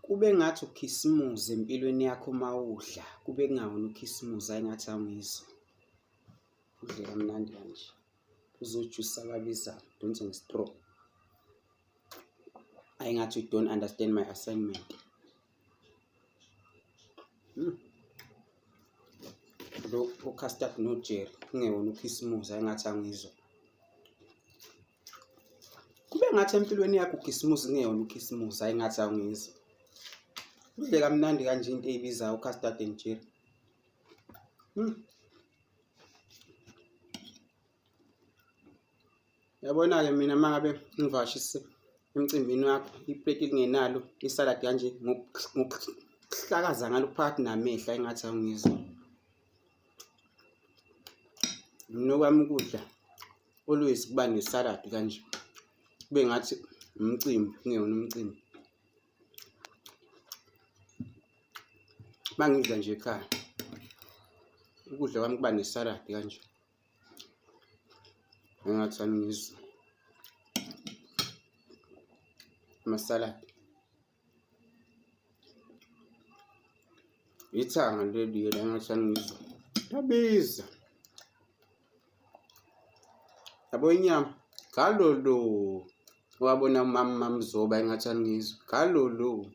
Kube ngathi ukhisimuzi empilweni yakho uma udla, kube kungawona ukhisimuzi engathi awuyizwa. Udle kamnandi kanje. Uzojuice ababizayo, don't nge-straw. Engathi you don't understand my assignment. Lo custard no-jelly kungewona ukhisimuzi engathi angizwa. Kube ngathi empilweni yakho ukhisimuzi kungewona ukhisimuzi engathi angizwa. Udle kamnandi kanje into eyibizayo custard and jelly. Yabona-ke mina mangabe ngivashise emcimbini wakho iplate lingenalo isalad kanje ngokuhlakaza ngalo phakathi namehla engathi angizwa. Nokwami ukudla always kuba nesalad kanje. Kube ngathi umcimbi kungewona umcimbi. Mangidla nje ekhaya ukudla kwami kuba nesalad kanje. Engathi angizwa. Amasalad. Ithanga leli engathi angizwa. Yabiza. Yabo inyama galolo. Wabona umama Mzoba engathi angizwa. Galolo.